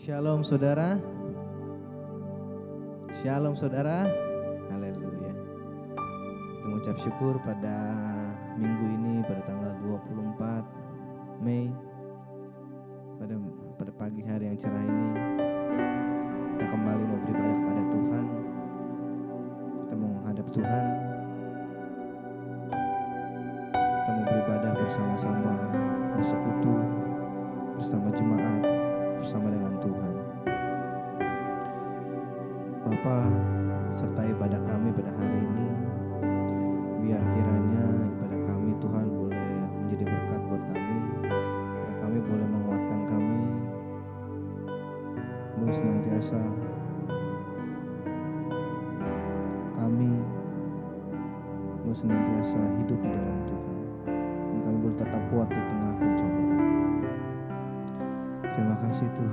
Shalom saudara. Shalom saudara. Haleluya. Kita mengucap syukur pada minggu ini pada tanggal 24 Mei. Pada pagi hari yang cerah ini kita kembali mau beribadah kepada Tuhan. Kita mau menghadap Tuhan. Kita mau beribadah bersama-sama, bersekutu bersama jemaat, bersama dengan Tuhan. Bapa, sertai ibadah kami pada hari ini. Biar kiranya ibadah kami Tuhan boleh menjadi berkat buat kami. Biar kami boleh menguatkan kami, boleh senantiasa hidup di dalam Tuhan. Dan kami boleh tetap kuat di tengah pencobaan. Terima kasih Tuhan.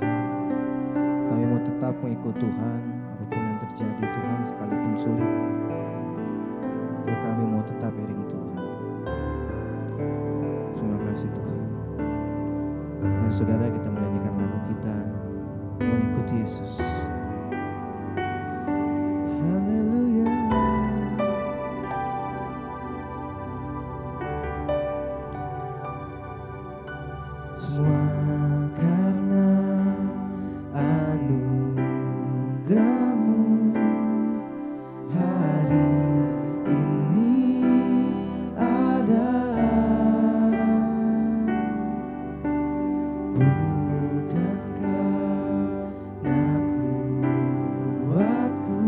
Kami mau tetap mengikut Tuhan apapun yang terjadi Tuhan, sekalipun sulit. Tuhan, kami mau tetap iring Tuhan. Terima kasih Tuhan. Mari saudara kita menyanyikan lagu kita mengikuti Yesus. Haleluya. Semua karena anugerah-Mu hari ini ada. Bukan karena kuatku,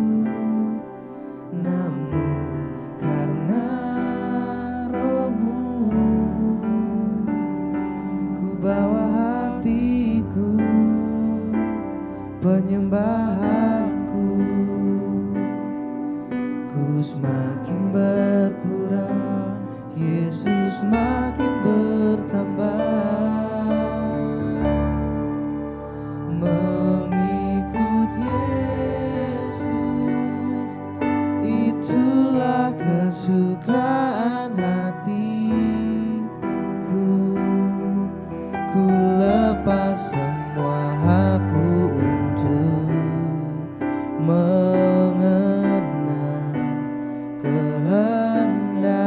namun karena Roh-Mu. Ku bawa hatiku, penyembahanku, ku semakin berkurang, Yesus makin bertambah. Mengikut Yesus, itulah kesukaan hatiku. Ku lepas semua hakku untuk mengenal kehendaknya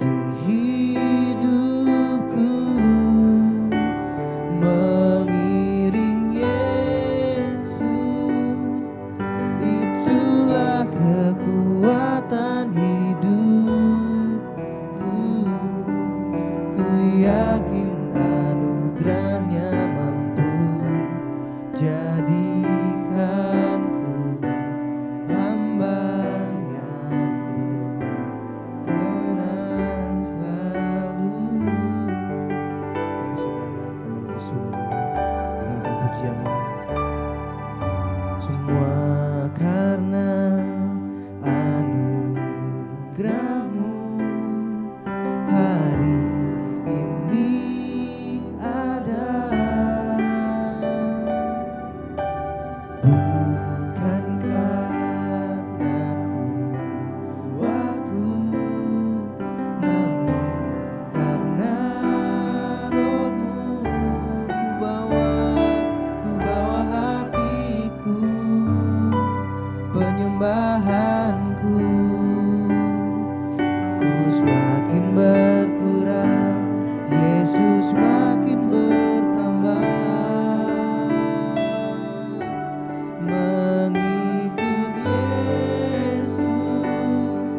di hidupku. Mengiring Yesus, itulah kekuatan hidupku. Ku yakin anugerah-Nya mampu jadikanku hamba yang berkenan selalu. Mari saudara kita mau lebih sungguh menyanyikan pujian ini. Semua karena anugerah-Mu hari ini ada. Bukan karena kuatku, namun karena Roh-Mu. Ku bawa hatiku, penyembahanku, ku semakin berkurang, Yesus makin bertambah. Mengikut Yesus,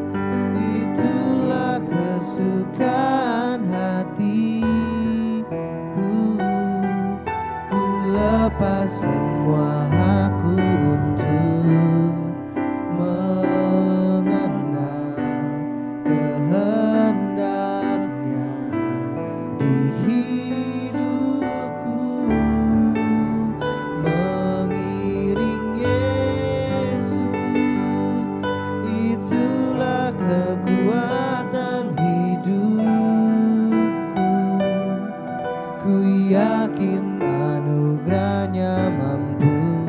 itulah kesukaan hatiku. Ku lepas semua hakku untuk mengenal kehendaknya di hidupku. Mengiring Yesus, itulah kekuatan hidupku. Ku yakin anugerah-Nya mampu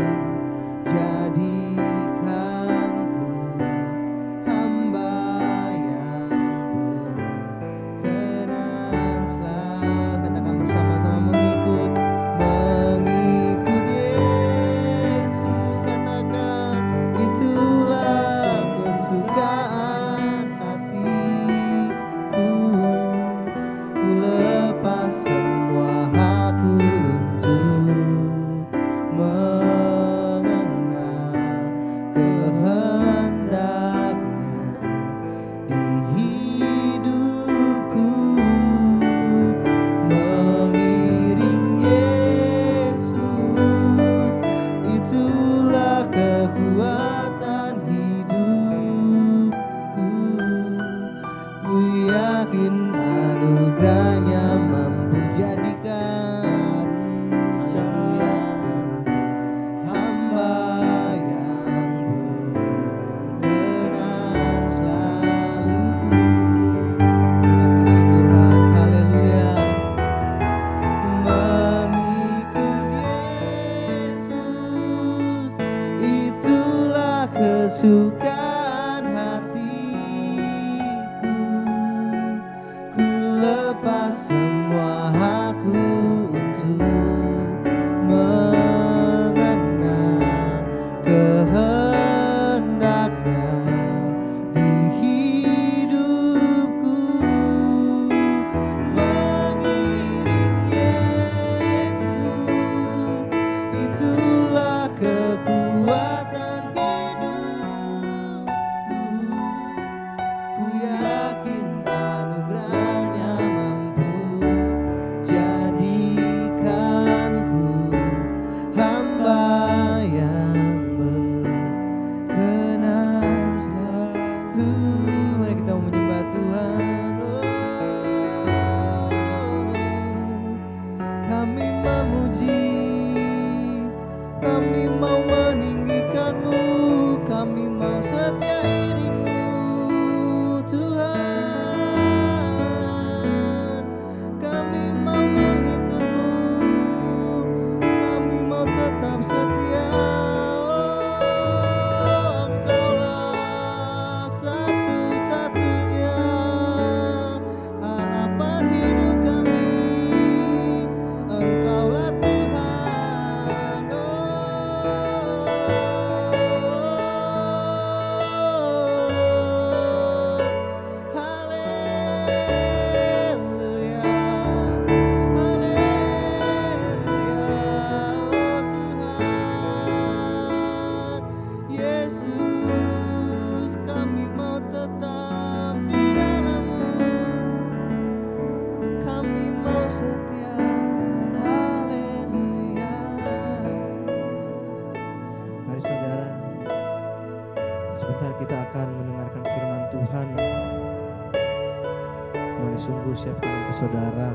Mari sungguh siapkan hati saudara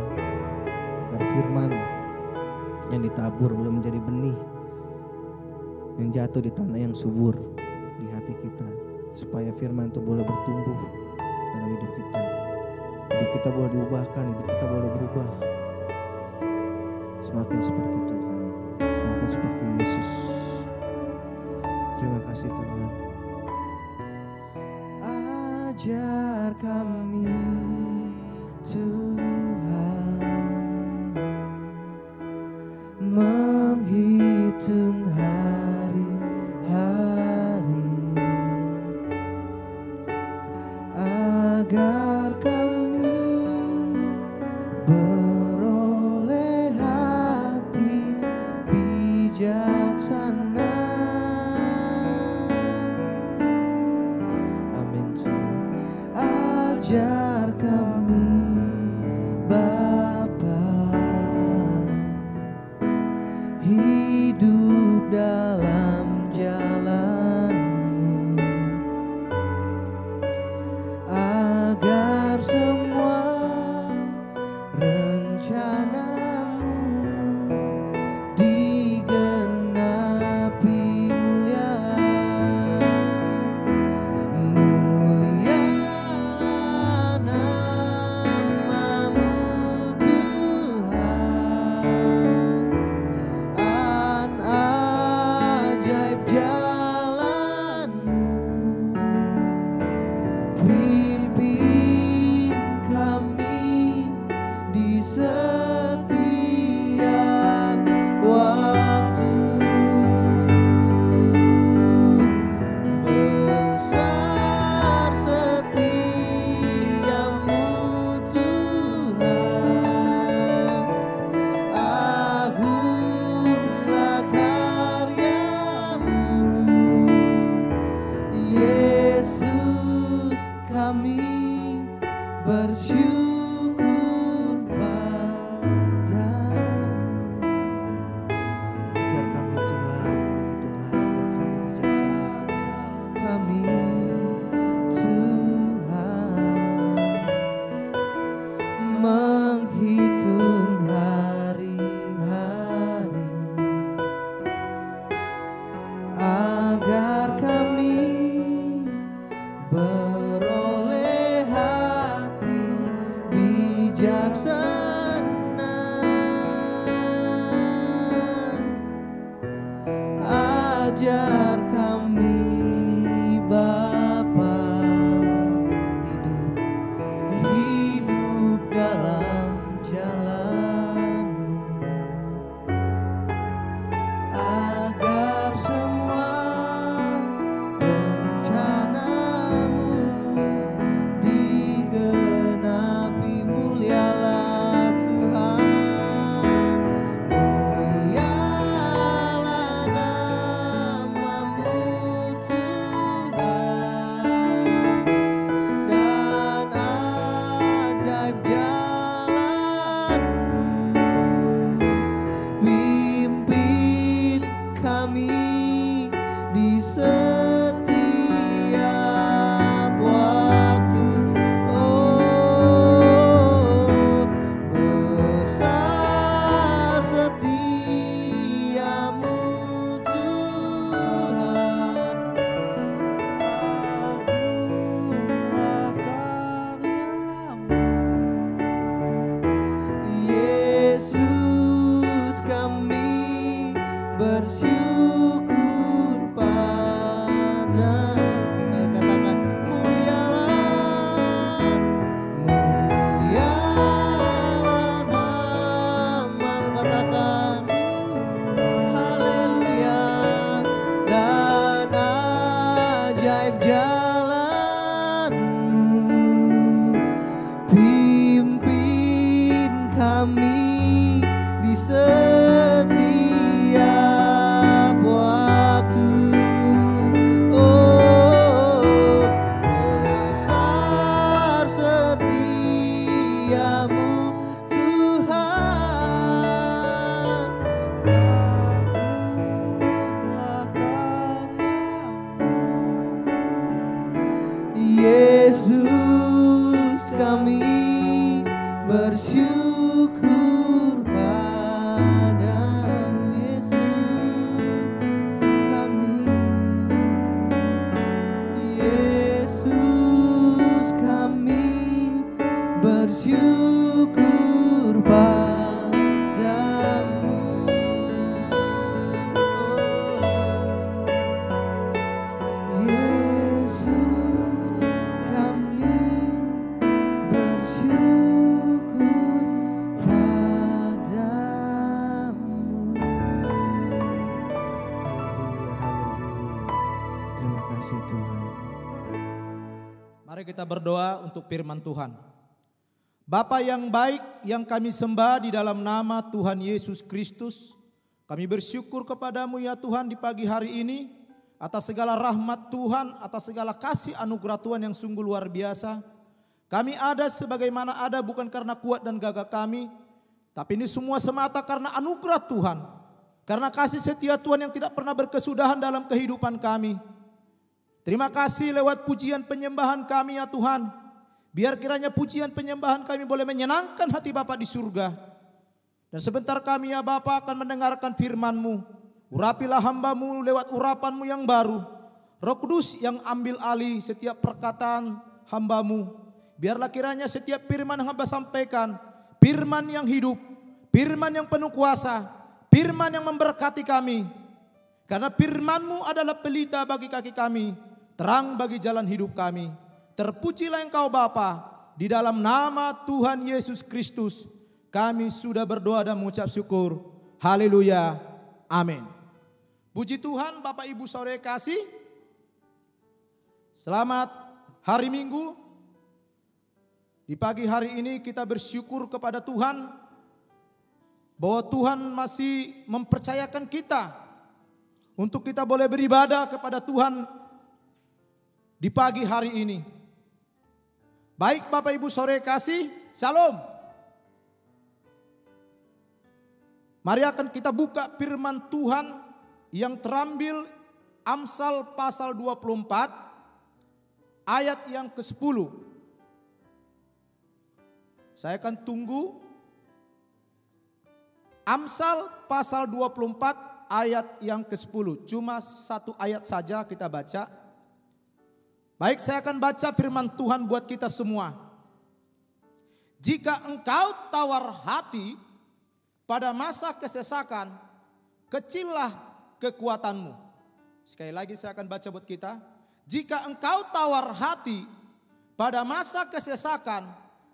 agar firman yang ditabur belum menjadi benih yang jatuh di tanah yang subur di hati kita, supaya firman itu boleh bertumbuh dalam hidup kita. Hidup kita boleh diubahkan, hidup kita boleh berubah semakin seperti Tuhan, semakin seperti Yesus. Terima kasih Tuhan. Ajar kami Tuhan menghitung hari-hari agar kami beroleh hati bijaksana. Amin Tuhan. Ajar kami Bapa hidup dalam jalan-Mu, agar semua rencana-Mu digenapi. Mulialah nama-Mu Tuhan, an ajaib jalan-Mu, pimpin kami di setiap waktu. Besar setiamu Tuhan, agunglah karya-Mu. Yesus, kami bersyukur padamu. Ajar kami Tuhan menghitung hari agar kami bijaksana Tuhan. Kami Tuhan menghitung hari-hari agar kami beroleh hati bijaksana. Ajar kami Bapa hidup dalam jalan-Mu, agar semua rencana-Mu digenapi. Mulialah Tuhan, mulialah nama-Mu Tuhan, dan ajaib jalan-Mu, pimpin kami di setiap waktu. Oh, besar setiamu Tuhan, agunglah karya-Mu. Yesus, kami bersyukur padamu. Katakan mulialah, mulialah nama-Mu. Katakan haleluya, dan ajaib jalan-Mu, pimpin kami di setiap waktu. Oh, besar setiamu Tuhan, agunglah karya-Mu. Yesus, kami bersyukur pada Yesus kami. Yesus kami bersyukur padamu. Yesus kami bersyukur padamu. Haleluya, haleluya. Terima kasih Tuhan. Mari kita berdoa untuk firman Tuhan. Bapa yang baik yang kami sembah di dalam nama Tuhan Yesus Kristus, kami bersyukur kepadamu ya Tuhan di pagi hari ini atas segala rahmat Tuhan, atas segala kasih anugerah Tuhan yang sungguh luar biasa. Kami ada sebagaimana ada bukan karena kuat dan gagah kami, tapi ini semua semata karena anugerah Tuhan, karena kasih setia Tuhan yang tidak pernah berkesudahan dalam kehidupan kami. Terima kasih lewat pujian penyembahan kami ya Tuhan. Biar kiranya pujian penyembahan kami boleh menyenangkan hati Bapa di surga. Dan sebentar kami ya Bapa akan mendengarkan firman-Mu. Urapilah hamba-Mu lewat urapan-Mu yang baru. Roh Kudus yang ambil alih setiap perkataan hamba-Mu. Biarlah kiranya setiap firman yang hamba sampaikan, firman yang hidup, firman yang penuh kuasa, firman yang memberkati kami. Karena firman-Mu adalah pelita bagi kaki kami, terang bagi jalan hidup kami. Terpujilah Engkau Bapa, di dalam nama Tuhan Yesus Kristus kami sudah berdoa dan mengucap syukur. Haleluya, amin. Puji Tuhan Bapak Ibu Saudara kasih. Selamat hari Minggu. Di pagi hari ini kita bersyukur kepada Tuhan bahwa Tuhan masih mempercayakan kita untuk kita boleh beribadah kepada Tuhan di pagi hari ini. Baik Bapak Ibu Saudara kasih, Shalom. Mari akan kita buka firman Tuhan yang terambil Amsal pasal 24 ayat yang ke-10. Saya akan tunggu. Amsal pasal 24 ayat yang ke-10. Cuma satu ayat saja kita baca. Baik, saya akan baca firman Tuhan buat kita semua. Jika engkau tawar hati pada masa kesesakan, kecillah kekuatanmu. Sekali lagi saya akan baca buat kita. Jika engkau tawar hati pada masa kesesakan,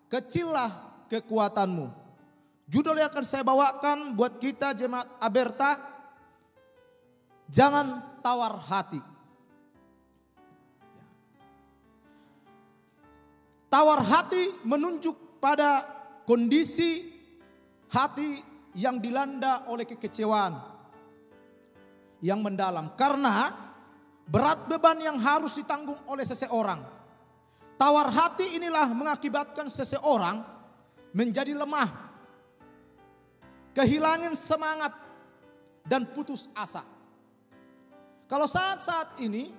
kecillah kekuatanmu. Judul yang akan saya bawakan buat kita jemaat Aberta, jangan tawar hati. Tawar hati menunjuk pada kondisi hati yang dilanda oleh kekecewaan yang mendalam. Karena berat beban yang harus ditanggung oleh seseorang. Tawar hati inilah mengakibatkan seseorang menjadi lemah, kehilangan semangat dan putus asa. Kalau saat-saat ini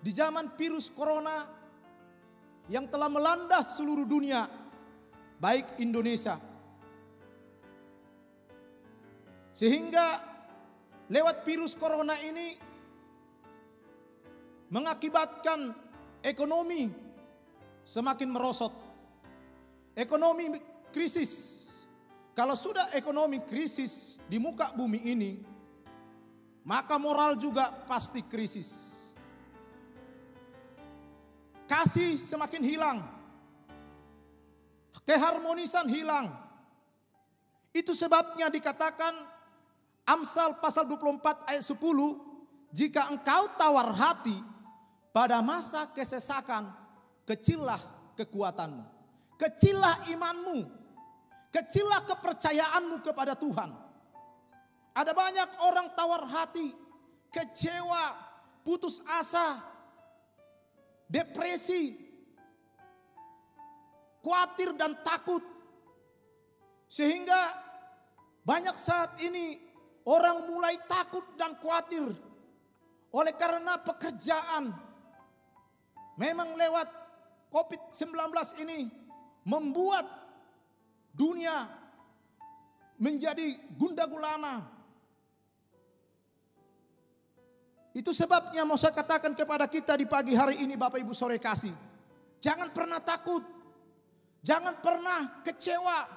di zaman virus corona yang telah melanda seluruh dunia, baik Indonesia, sehingga lewat virus corona ini mengakibatkan ekonomi semakin merosot, ekonomi krisis. Kalau sudah ekonomi krisis di muka bumi ini, maka moral juga pasti krisis. Kasih semakin hilang, keharmonisan hilang. Itu sebabnya dikatakan Amsal pasal 24 ayat 10, jika engkau tawar hati pada masa kesesakan, kecillah kekuatanmu, kecillah imanmu, kecillah kepercayaanmu kepada Tuhan. Ada banyak orang tawar hati, kecewa, putus asa, depresi, khawatir dan takut. Sehingga banyak saat ini orang mulai takut dan khawatir oleh karena pekerjaan. Memang lewat COVID-19 ini membuat dunia menjadi gundah gulana. Itu sebabnya mau saya katakan kepada kita di pagi hari ini, Bapak Ibu sore kasih. Jangan pernah takut. Jangan pernah kecewa.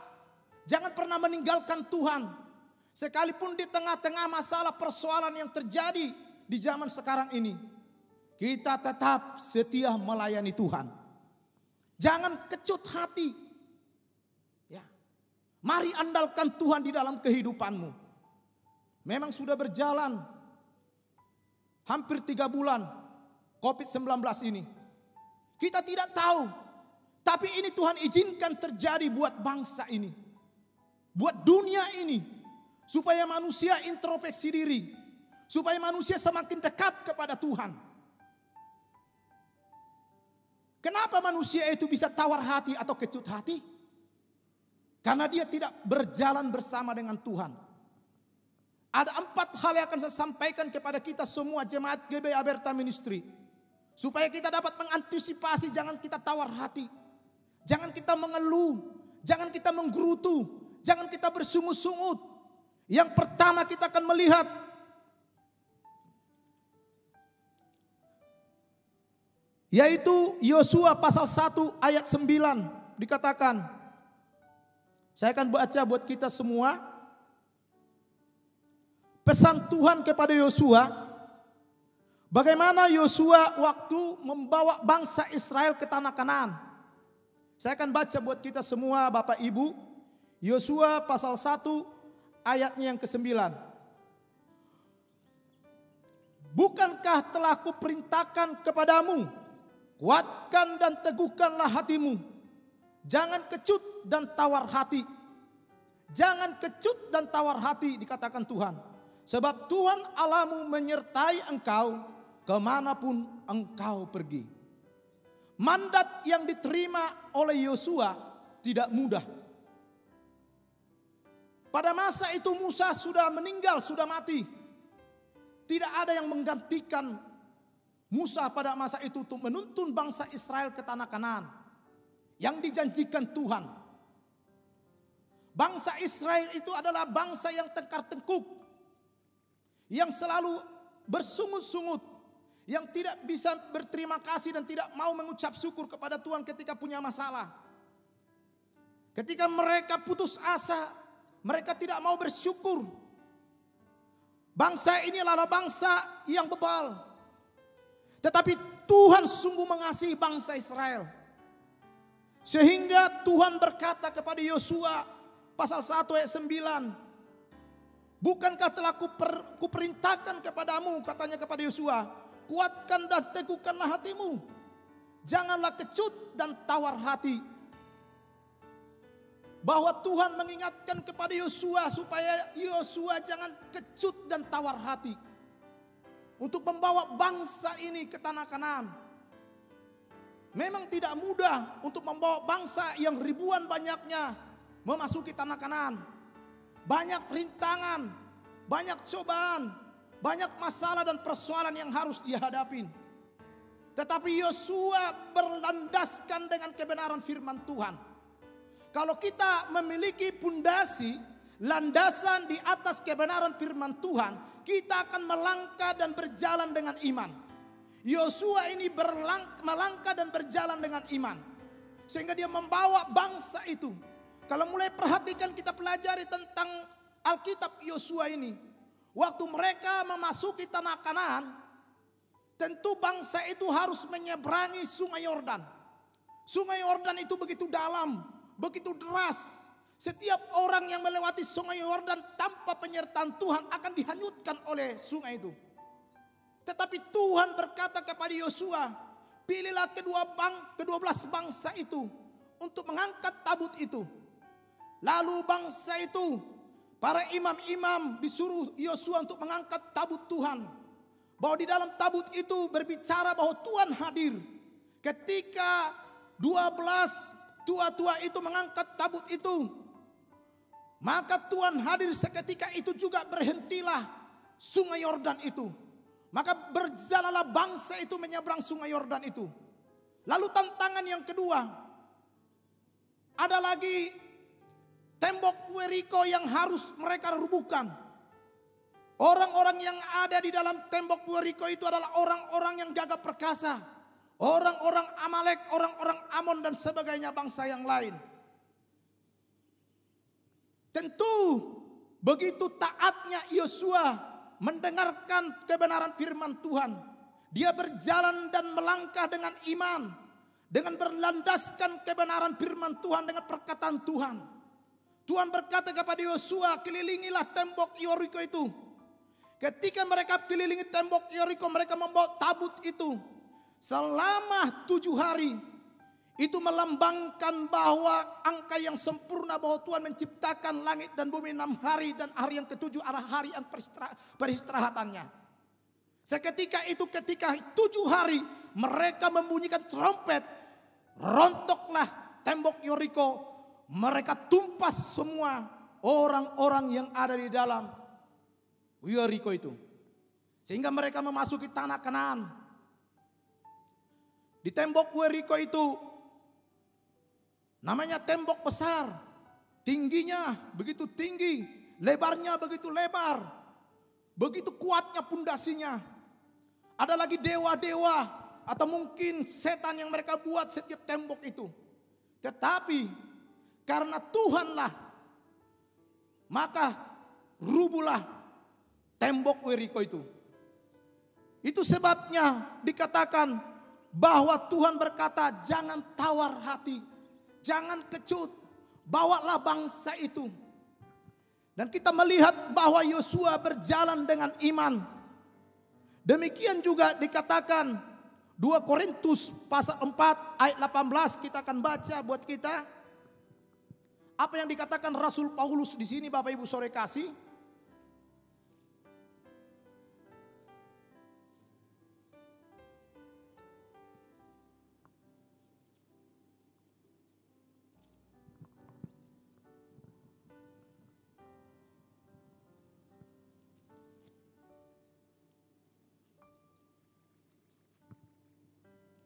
Jangan pernah meninggalkan Tuhan. Sekalipun di tengah-tengah masalah persoalan yang terjadi di zaman sekarang ini, kita tetap setia melayani Tuhan. Jangan kecut hati. Ya. Mari andalkan Tuhan di dalam kehidupanmu. Memang sudah berjalan hampir 3 bulan COVID-19 ini. Kita tidak tahu. Tapi ini Tuhan izinkan terjadi buat bangsa ini. Buat dunia ini. Supaya manusia introspeksi diri. Supaya manusia semakin dekat kepada Tuhan. Kenapa manusia itu bisa tawar hati atau kecut hati? Karena dia tidak berjalan bersama dengan Tuhan. Ada 4 hal yang akan saya sampaikan kepada kita semua jemaat GBI Aberta Ministry. Supaya kita dapat mengantisipasi, jangan kita tawar hati. Jangan kita mengeluh. Jangan kita menggerutu. Jangan kita bersungut-sungut. Yang pertama kita akan melihat. Yaitu Yosua pasal 1 ayat 9. Dikatakan. Saya akan baca buat kita semua. Pesan Tuhan kepada Yosua, bagaimana Yosua waktu membawa bangsa Israel ke tanah Kanaan. Saya akan baca buat kita semua Bapak Ibu. Yosua pasal 1 ayatnya yang ke-9. Bukankah telah kuperintahkan kepadamu, kuatkan dan teguhkanlah hatimu. Jangan kecut dan tawar hati. Jangan kecut dan tawar hati, dikatakan Tuhan. Sebab Tuhan Allahmu menyertai engkau kemanapun engkau pergi. Mandat yang diterima oleh Yosua tidak mudah. Pada masa itu Musa sudah meninggal, sudah mati. Tidak ada yang menggantikan Musa pada masa itu untuk menuntun bangsa Israel ke tanah Kanaan yang dijanjikan Tuhan. Bangsa Israel itu adalah bangsa yang tengkar-tengkuk, yang selalu bersungut-sungut, yang tidak bisa berterima kasih dan tidak mau mengucap syukur kepada Tuhan ketika punya masalah. Ketika mereka putus asa, mereka tidak mau bersyukur. Bangsa ini adalah bangsa yang bebal. Tetapi Tuhan sungguh mengasihi bangsa Israel. Sehingga Tuhan berkata kepada Yosua pasal 1 ayat 9. Bukankah telah kuperintahkan kepadamu, katanya kepada Yosua, kuatkan dan teguhkanlah hatimu. Janganlah kecut dan tawar hati. Bahwa Tuhan mengingatkan kepada Yosua supaya Yosua jangan kecut dan tawar hati. Untuk membawa bangsa ini ke tanah Kanaan. Memang tidak mudah untuk membawa bangsa yang ribuan banyaknya memasuki tanah Kanaan. Banyak rintangan, banyak cobaan, banyak masalah dan persoalan yang harus dihadapin. Tetapi Yosua berlandaskan dengan kebenaran firman Tuhan. Kalau kita memiliki pondasi, landasan di atas kebenaran firman Tuhan, kita akan melangkah dan berjalan dengan iman. Yosua ini melangkah dan berjalan dengan iman. Sehingga dia membawa bangsa itu. Kalau mulai perhatikan kita pelajari tentang Alkitab Yosua ini. Waktu mereka memasuki tanah Kanaan, tentu bangsa itu harus menyeberangi sungai Yordan. Sungai Yordan itu begitu dalam, begitu deras. Setiap orang yang melewati sungai Yordan tanpa penyertaan Tuhan akan dihanyutkan oleh sungai itu. Tetapi Tuhan berkata kepada Yosua, pilihlah kedua belas bangsa itu untuk mengangkat tabut itu. Lalu bangsa itu, para imam-imam disuruh Yosua untuk mengangkat tabut Tuhan. Bahwa di dalam tabut itu berbicara bahwa Tuhan hadir. Ketika 12 tua-tua itu mengangkat tabut itu, maka Tuhan hadir seketika itu juga berhentilah sungai Yordan itu. Maka berjalanlah bangsa itu menyeberang sungai Yordan itu. Lalu tantangan yang kedua, ada lagi tembok Yeriko yang harus mereka rubuhkan. Orang-orang yang ada di dalam tembok Yeriko itu adalah orang-orang yang gagah perkasa, orang-orang Amalek, orang-orang Amon dan sebagainya, bangsa yang lain. Tentu begitu taatnya Yosua mendengarkan kebenaran firman Tuhan, dia berjalan dan melangkah dengan iman, dengan berlandaskan kebenaran firman Tuhan dengan perkataan Tuhan. Tuhan berkata kepada Yosua, kelilingilah tembok Yeriko itu. Ketika mereka kelilingi tembok Yeriko, mereka membawa tabut itu selama 7 hari. Itu melambangkan bahwa angka yang sempurna, bahwa Tuhan menciptakan langit dan bumi 6 hari, dan hari yang ke-7 adalah hari yang peristirahatannya. Seketika itu, ketika 7 hari mereka membunyikan trompet, rontoklah tembok Yeriko. Mereka tumpas semua orang-orang yang ada di dalam Yeriko itu, sehingga mereka memasuki tanah Kanaan. Di tembok Yeriko itu, namanya tembok besar, tingginya begitu tinggi, lebarnya begitu lebar, begitu kuatnya pundasinya. Ada lagi dewa-dewa atau mungkin setan yang mereka buat setiap tembok itu. Tetapi karena Tuhanlah, maka rubuhlah tembok Yeriko itu. Itu sebabnya dikatakan bahwa Tuhan berkata, jangan tawar hati, jangan kecut, bawalah bangsa itu. Dan kita melihat bahwa Yosua berjalan dengan iman. Demikian juga dikatakan 2 Korintus pasal 4 ayat 18, kita akan baca buat kita. Apa yang dikatakan Rasul Paulus di sini, Bapak Ibu Saudara kasih.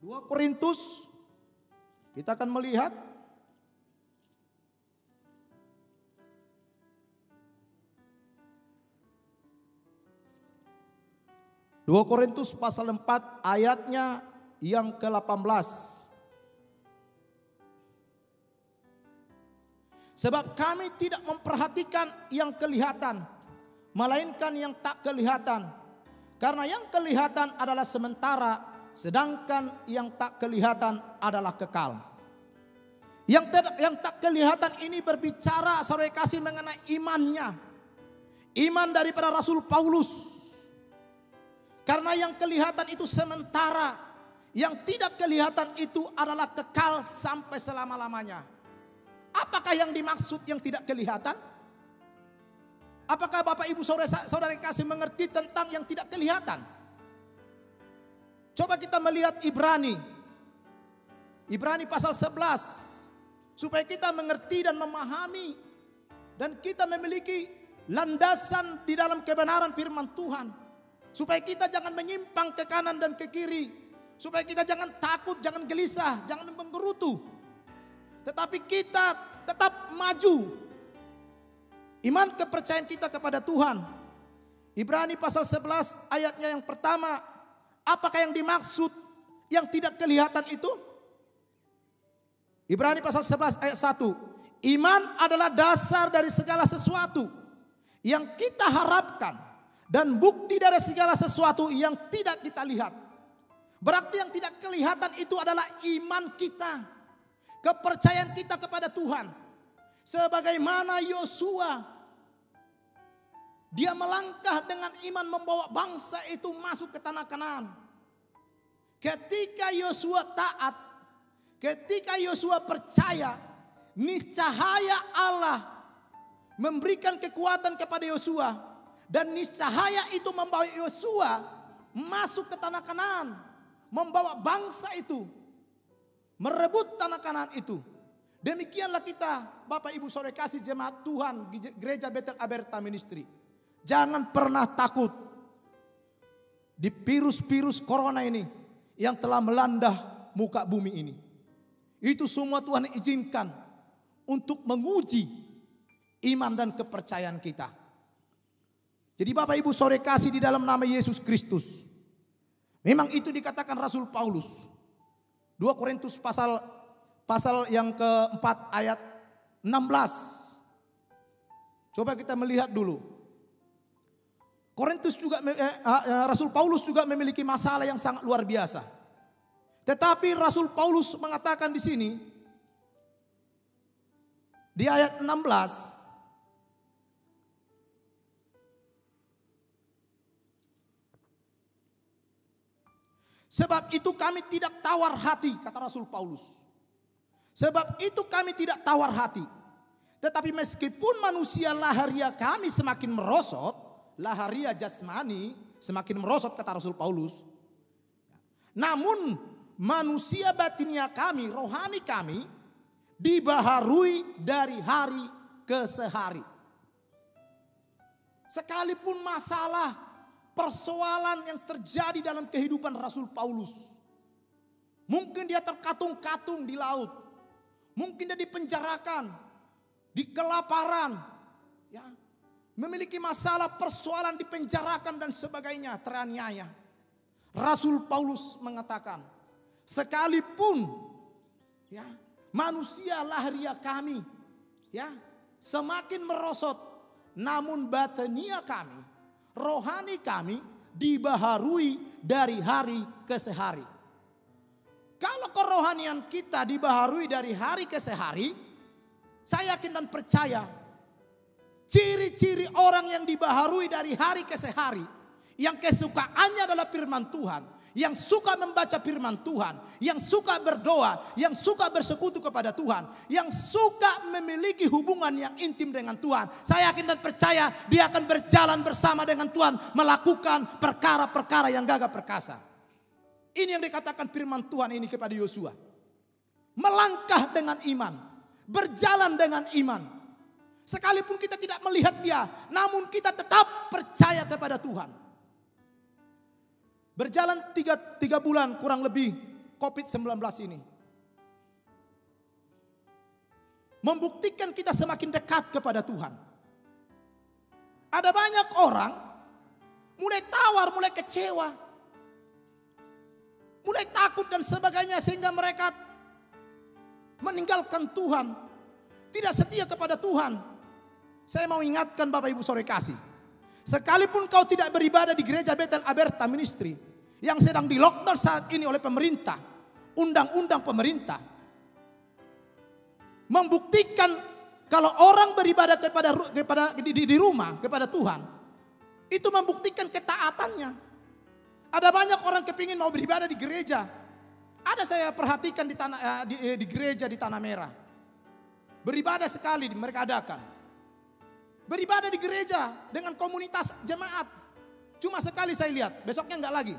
Dua Korintus, kita akan melihat Dua Korintus pasal 4 ayatnya yang ke-18. Sebab kami tidak memperhatikan yang kelihatan, melainkan yang tak kelihatan. Karena yang kelihatan adalah sementara, sedangkan yang tak kelihatan adalah kekal. Yang tak kelihatan ini berbicara, saudara kasih, mengenai imannya. Iman daripada Rasul Paulus. Karena yang kelihatan itu sementara, yang tidak kelihatan itu adalah kekal sampai selama-lamanya. Apakah yang dimaksud yang tidak kelihatan? Apakah Bapak Ibu Saudara kasih mengerti tentang yang tidak kelihatan? Coba kita melihat Ibrani pasal 11, supaya kita mengerti dan memahami, dan kita memiliki landasan di dalam kebenaran firman Tuhan. Supaya kita jangan menyimpang ke kanan dan ke kiri. Supaya kita jangan takut, jangan gelisah, jangan menggerutu. Tetapi kita tetap maju. Iman kepercayaan kita kepada Tuhan. Ibrani pasal 11 ayatnya yang pertama. Apakah yang dimaksud yang tidak kelihatan itu? Ibrani pasal 11 ayat 1. Iman adalah dasar dari segala sesuatu yang kita harapkan, dan bukti dari segala sesuatu yang tidak kita lihat. Berarti yang tidak kelihatan itu adalah iman kita, kepercayaan kita kepada Tuhan. Sebagaimana Yosua, dia melangkah dengan iman membawa bangsa itu masuk ke tanah Kanaan. Ketika Yosua taat, ketika Yosua percaya, niscaya Allah memberikan kekuatan kepada Yosua. Dan niscaya itu membawa Yosua masuk ke tanah Kanaan, membawa bangsa itu merebut tanah Kanaan itu. Demikianlah kita, Bapak Ibu Saudara kasih jemaat Tuhan Gereja Bethel Aberta Ministry. Jangan pernah takut di virus-virus corona ini yang telah melanda muka bumi ini. Itu semua Tuhan izinkan untuk menguji iman dan kepercayaan kita. Jadi Bapak Ibu sore kasih di dalam nama Yesus Kristus. Memang itu dikatakan Rasul Paulus. 2 Korintus pasal yang keempat ayat 16. Coba kita melihat dulu. Rasul Paulus juga memiliki masalah yang sangat luar biasa. Tetapi Rasul Paulus mengatakan di sini di ayat 16, sebab itu kami tidak tawar hati, kata Rasul Paulus. Sebab itu kami tidak tawar hati. Tetapi meskipun manusia laharia kami semakin merosot, laharia jasmani semakin merosot, kata Rasul Paulus. Namun manusia batinia kami, rohani kami, dibaharui dari hari ke sehari. Sekalipun masalah, persoalan yang terjadi dalam kehidupan Rasul Paulus. Mungkin dia terkatung-katung di laut. Mungkin dia dipenjarakan, di kelaparan. Ya, memiliki masalah, persoalan, dipenjarakan dan sebagainya, teraniaya. Rasul Paulus mengatakan, sekalipun ya, manusia laharia kami ya, semakin merosot, namun batania kami, rohani kami dibaharui dari hari ke sehari. Kalau kerohanian kita dibaharui dari hari ke sehari, saya yakin dan percaya ciri-ciri orang yang dibaharui dari hari ke sehari, yang kesukaannya adalah firman Tuhan, yang suka membaca firman Tuhan, yang suka berdoa, yang suka bersekutu kepada Tuhan, yang suka memiliki hubungan yang intim dengan Tuhan. Saya yakin dan percaya dia akan berjalan bersama dengan Tuhan, melakukan perkara-perkara yang gagah perkasa. Ini yang dikatakan firman Tuhan ini kepada Yosua. Melangkah dengan iman, berjalan dengan iman. Sekalipun kita tidak melihat dia, namun kita tetap percaya kepada Tuhan. Berjalan 3 bulan kurang lebih COVID-19 ini. Membuktikan kita semakin dekat kepada Tuhan. Ada banyak orang mulai tawar, mulai kecewa, mulai takut dan sebagainya, sehingga mereka meninggalkan Tuhan, tidak setia kepada Tuhan. Saya mau ingatkan Bapak Ibu sore kasih, sekalipun kau tidak beribadah di gereja Bethel Aberta Ministry yang sedang di lockdown saat ini oleh pemerintah, undang-undang pemerintah membuktikan kalau orang beribadah di rumah kepada Tuhan, itu membuktikan ketaatannya. Ada banyak orang kepingin mau beribadah di gereja. Ada saya perhatikan di gereja di Tanah Merah. Beribadah sekali mereka adakan. Beribadah di gereja dengan komunitas jemaat. Cuma sekali saya lihat, besoknya enggak lagi.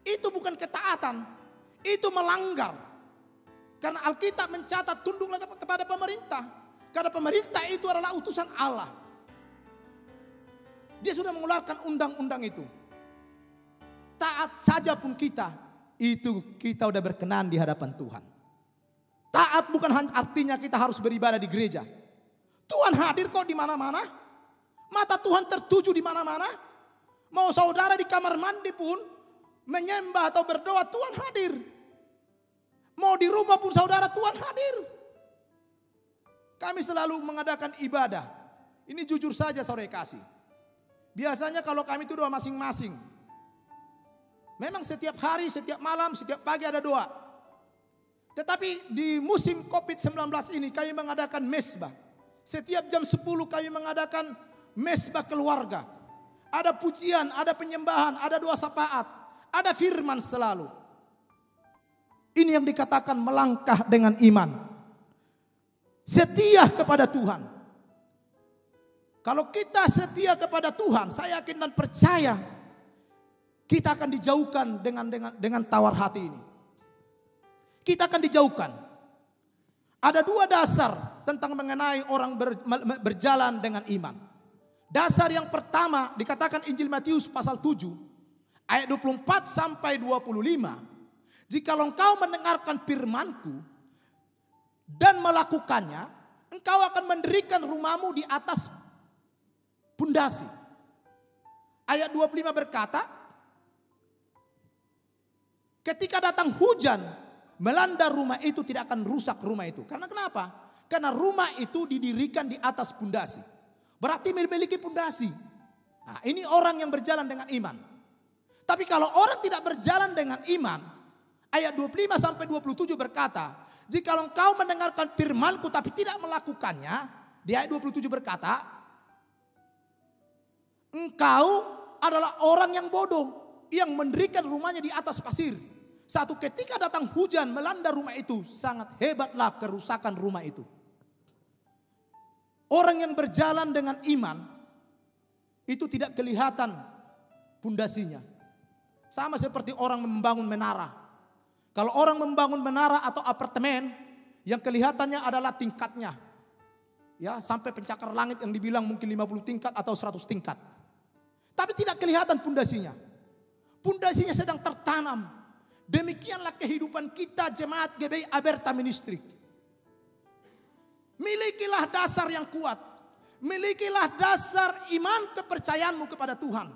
Itu bukan ketaatan, itu melanggar. Karena Alkitab mencatat tunduklah kepada pemerintah. Karena pemerintah itu adalah utusan Allah. Dia sudah mengeluarkan undang-undang itu. Taat saja pun kita udah berkenan di hadapan Tuhan. Taat bukan artinya kita harus beribadah di gereja. Tuhan hadir kok di mana-mana. Mata Tuhan tertuju di mana-mana. Mau saudara di kamar mandi pun menyembah atau berdoa, Tuhan hadir. Mau di rumah pun saudara, Tuhan hadir. Kami selalu mengadakan ibadah. Ini jujur saja sore kasih. Biasanya kalau kami itu doa masing-masing. Memang setiap hari, setiap malam, setiap pagi ada doa. Tetapi di musim COVID-19 ini kami mengadakan mesbah. Setiap jam 10 kami mengadakan mesbah keluarga. Ada pujian, ada penyembahan, ada doa syafaat, ada firman selalu. Ini yang dikatakan melangkah dengan iman. Setia kepada Tuhan. Kalau kita setia kepada Tuhan, saya yakin dan percaya kita akan dijauhkan dengan tawar hati ini. Kita akan dijauhkan. Ada 2 dasar tentang mengenai orang berjalan dengan iman. Dasar yang pertama dikatakan Injil Matius pasal 7 ayat 24 sampai 25. Jikalau engkau mendengarkan firman-Ku dan melakukannya, engkau akan mendirikan rumahmu di atas pondasi. Ayat 25 berkata, ketika datang hujan, melanda rumah itu tidak akan rusak rumah itu. Karena kenapa? Karena rumah itu didirikan di atas pondasi. Berarti memiliki pondasi. Nah, ini orang yang berjalan dengan iman. Tapi kalau orang tidak berjalan dengan iman, ayat 25 sampai 27 berkata, jika engkau mendengarkan firman-Ku tapi tidak melakukannya, di ayat 27 berkata, engkau adalah orang yang bodoh yang mendirikan rumahnya di atas pasir. Satu ketika datang hujan melanda rumah itu, sangat hebatlah kerusakan rumah itu. Orang yang berjalan dengan iman itu tidak kelihatan pondasinya. Sama seperti orang membangun menara. Kalau orang membangun menara atau apartemen, yang kelihatannya adalah tingkatnya. Ya, sampai pencakar langit yang dibilang mungkin 50 tingkat atau 100 tingkat. Tapi tidak kelihatan pondasinya. Pondasinya sedang tertanam. Demikianlah kehidupan kita jemaat GBI Aberta Ministry. Milikilah dasar yang kuat. Milikilah dasar iman kepercayaanmu kepada Tuhan.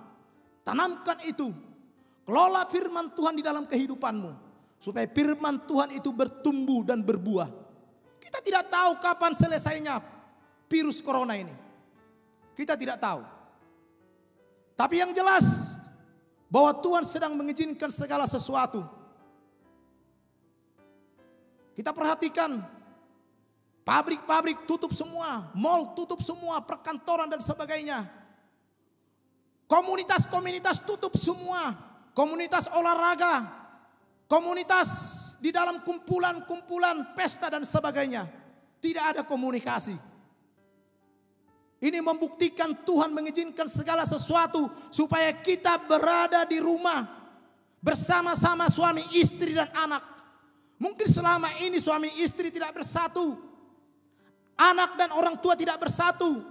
Tanamkan itu. Kelola firman Tuhan di dalam kehidupanmu. Supaya firman Tuhan itu bertumbuh dan berbuah. Kita tidak tahu kapan selesainya virus corona ini. Kita tidak tahu. Tapi yang jelas bahwa Tuhan sedang mengizinkan segala sesuatu. Kita perhatikan pabrik-pabrik tutup semua, mall tutup semua, perkantoran dan sebagainya. Komunitas-komunitas tutup semua, komunitas olahraga, komunitas di dalam kumpulan-kumpulan pesta dan sebagainya. Tidak ada komunikasi. Ini membuktikan Tuhan mengizinkan segala sesuatu supaya kita berada di rumah bersama-sama suami, istri dan anak. Mungkin selama ini suami istri tidak bersatu. Anak dan orang tua tidak bersatu.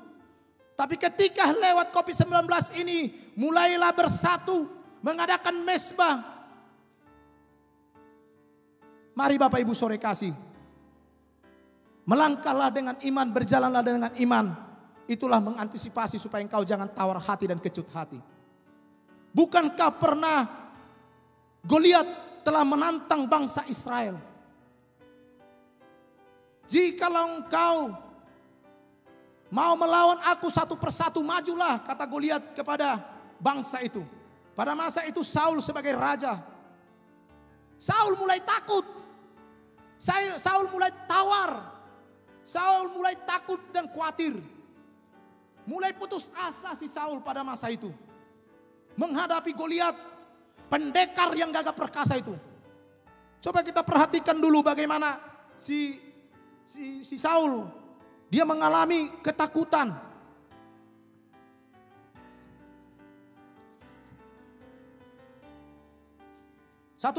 Tapi ketika lewat COVID-19 ini mulailah bersatu, mengadakan mesbah. Mari Bapak Ibu sore kasih. Melangkahlah dengan iman, berjalanlah dengan iman. Itulah mengantisipasi supaya engkau jangan tawar hati dan kecut hati. Bukankah pernah Goliat telah menantang bangsa Israel? Jikalau engkau mau melawan aku satu persatu, majulah, kata Goliat kepada bangsa itu. Pada masa itu Saul sebagai raja. Saul mulai takut. Saul mulai tawar. Saul mulai takut dan khawatir. Mulai putus asa si Saul pada masa itu. Menghadapi Goliat, pendekar yang gagah perkasa itu. Coba kita perhatikan dulu bagaimana si Saul, dia mengalami ketakutan. 1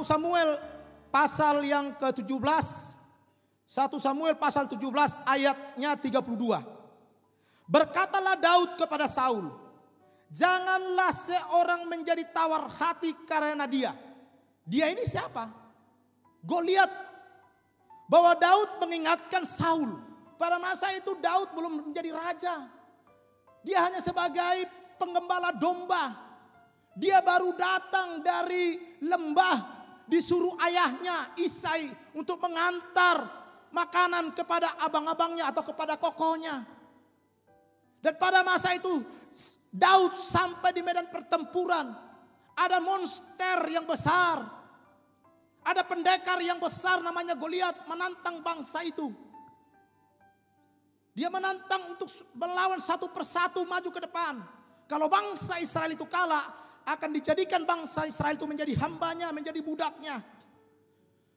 Samuel pasal yang ke-17. 1 Samuel pasal 17 ayatnya 32. Berkatalah Daud kepada Saul, janganlah seorang menjadi tawar hati karena dia. Dia ini siapa? Goliat. Bahwa Daud mengingatkan Saul. Pada masa itu Daud belum menjadi raja. Dia hanya sebagai penggembala domba. Dia baru datang dari lembah. Disuruh ayahnya Isai untuk mengantar makanan kepada abang-abangnya atau kepada kokohnya. Dan pada masa itu Daud sampai di medan pertempuran. Ada monster yang besar. Ada pendekar yang besar namanya Goliat menantang bangsa itu. Dia menantang untuk melawan satu persatu maju ke depan. Kalau bangsa Israel itu kalah, akan dijadikan bangsa Israel itu menjadi hambanya, menjadi budaknya.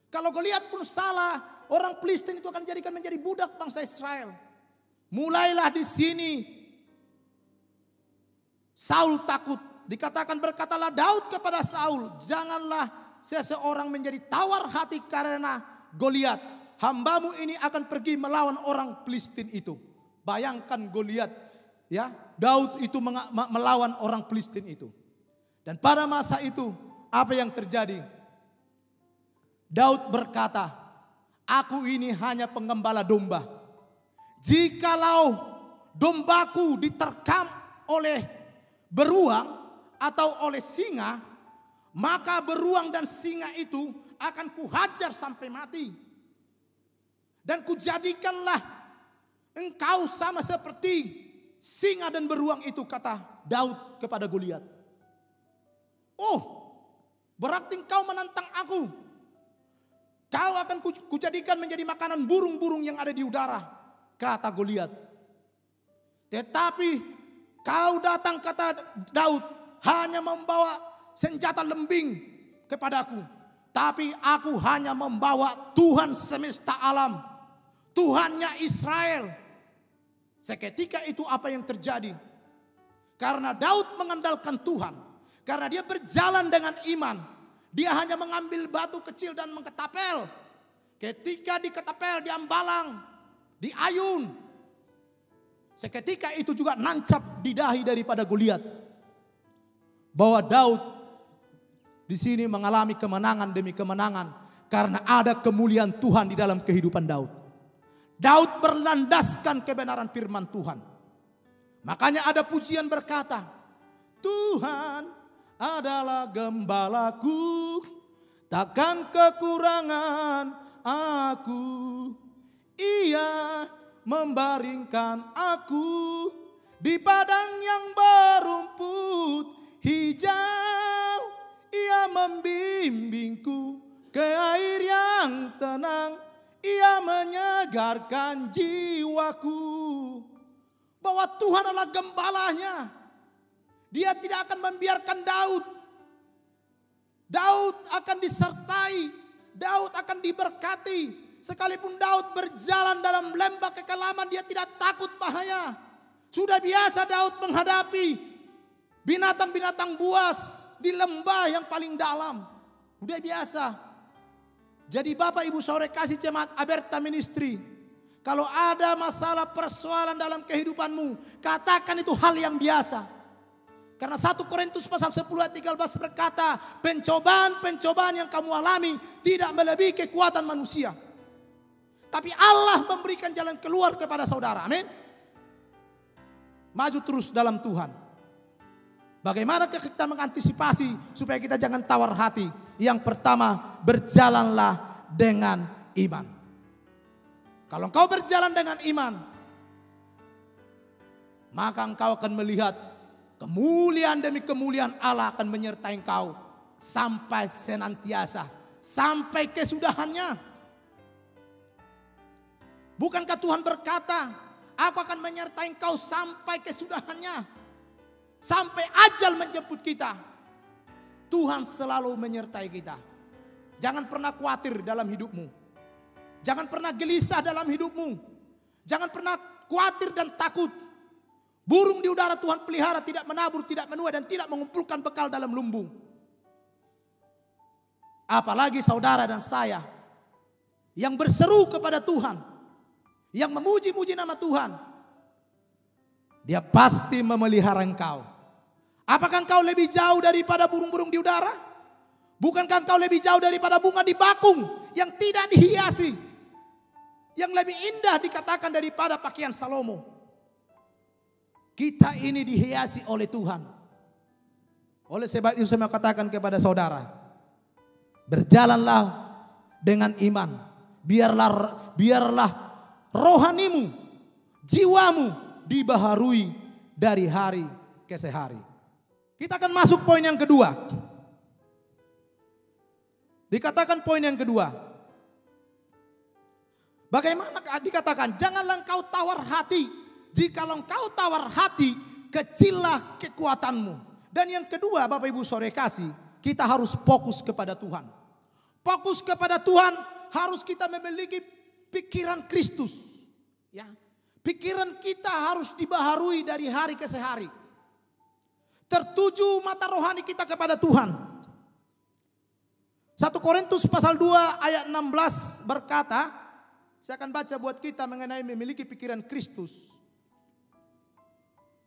Kalau Goliat pun salah, orang Filistin itu akan dijadikan menjadi budak bangsa Israel. Mulailah di sini Saul takut. Dikatakan berkatalah Daud kepada Saul, janganlah seseorang menjadi tawar hati karena Goliat. Hambamu ini akan pergi melawan orang Filistin itu. Bayangkan Goliat, ya, Daud itu melawan orang Filistin itu. Dan pada masa itu apa yang terjadi? Daud berkata, aku ini hanya penggembala domba. jikalau dombaku diterkam oleh beruang atau oleh singa, maka beruang dan singa itu akan kuhajar sampai mati. Dan kujadikanlah engkau sama seperti singa dan beruang itu, kata Daud kepada Goliat. Oh, berarti engkau menantang aku. Kau akan kujadikan menjadi makanan burung-burung yang ada di udara, kata Goliat. Tetapi kau datang, kata Daud, hanya membawa senjata lembing kepadaku. Tapi aku hanya membawa Tuhan semesta alam, Tuhannya Israel. Seketika itu apa yang terjadi? Karena Daud mengandalkan Tuhan, karena dia berjalan dengan iman, dia hanya mengambil batu kecil dan mengketapel. Ketika diketapel, diambalang, diayun, seketika itu juga nancap di dahi daripada Goliat. Bahwa Daud di sini mengalami kemenangan demi kemenangan karena ada kemuliaan Tuhan di dalam kehidupan Daud. Daud berlandaskan kebenaran firman Tuhan. Makanya ada pujian berkata, Tuhan adalah gembalaku, takkan kekurangan aku. Ia membaringkan aku di padang yang berumput hijau. Ia membimbingku ke air yang tenang. Ia menyegarkan jiwaku. Bahwa Tuhan adalah gembalanya. Dia tidak akan membiarkan Daud. Daud akan disertai. Daud akan diberkati. Sekalipun Daud berjalan dalam lembah kekelaman, dia tidak takut bahaya. Sudah biasa Daud menghadapi binatang-binatang buas di lembah yang paling dalam. Udah biasa. Jadi Bapak Ibu Saudara kasih jemaat Aberta Ministry, kalau ada masalah persoalan dalam kehidupanmu, katakan itu hal yang biasa. Karena 1 Korintus pasal 10 ayat 13 berkata, pencobaan-pencobaan yang kamu alami tidak melebihi kekuatan manusia. Tapi Allah memberikan jalan keluar kepada saudara. Amin. Maju terus dalam Tuhan. Bagaimana kita mengantisipasi supaya kita jangan tawar hati? Yang pertama, berjalanlah dengan iman. Kalau engkau berjalan dengan iman, maka engkau akan melihat kemuliaan demi kemuliaan Allah akan menyertai engkau sampai senantiasa, sampai kesudahannya. Bukankah Tuhan berkata, aku akan menyertai engkau sampai kesudahannya, sampai ajal menjemput kita. Tuhan selalu menyertai kita. Jangan pernah khawatir dalam hidupmu. Jangan pernah gelisah dalam hidupmu. Jangan pernah khawatir dan takut. Burung di udara Tuhan pelihara, tidak menabur, tidak menuai, dan tidak mengumpulkan bekal dalam lumbung. Apalagi saudara dan saya yang berseru kepada Tuhan, yang memuji-muji nama Tuhan, Dia pasti memelihara engkau. Apakah engkau lebih jauh daripada burung-burung di udara? Bukankah engkau lebih jauh daripada bunga di bakung yang tidak dihiasi, yang lebih indah dikatakan daripada pakaian Salomo? Kita ini dihiasi oleh Tuhan. Oleh sebab itu saya katakan kepada saudara, berjalanlah dengan iman. Biarlah rohanimu, jiwamu dibaharui dari hari ke hari. Kita akan masuk poin yang kedua. Dikatakan poin yang kedua. Bagaimana dikatakan? Janganlah engkau tawar hati. Jikalau engkau tawar hati, kecillah kekuatanmu. Dan yang kedua, Bapak Ibu Saudara kasih, kita harus fokus kepada Tuhan. Fokus kepada Tuhan, harus kita memiliki pikiran Kristus. Ya, pikiran kita harus dibaharui dari hari ke hari. Tertuju mata rohani kita kepada Tuhan. 1 Korintus pasal 2 ayat 16 berkata, saya akan baca buat kita mengenai memiliki pikiran Kristus.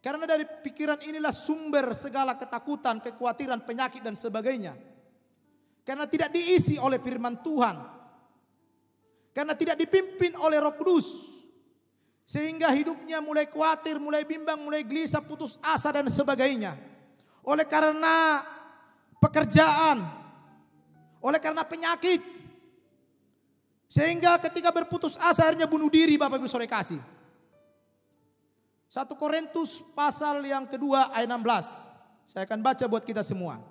Karena dari pikiran inilah sumber segala ketakutan, kekhawatiran, penyakit dan sebagainya. Karena tidak diisi oleh firman Tuhan. Karena tidak dipimpin oleh Roh Kudus. Sehingga hidupnya mulai khawatir, mulai bimbang, mulai gelisah, putus asa dan sebagainya. Oleh karena pekerjaan, oleh karena penyakit. Sehingga ketika berputus asa akhirnya bunuh diri, Bapak Ibu Saudara kasih. 1 Korintus pasal yang kedua ayat 16. Saya akan baca buat kita semua.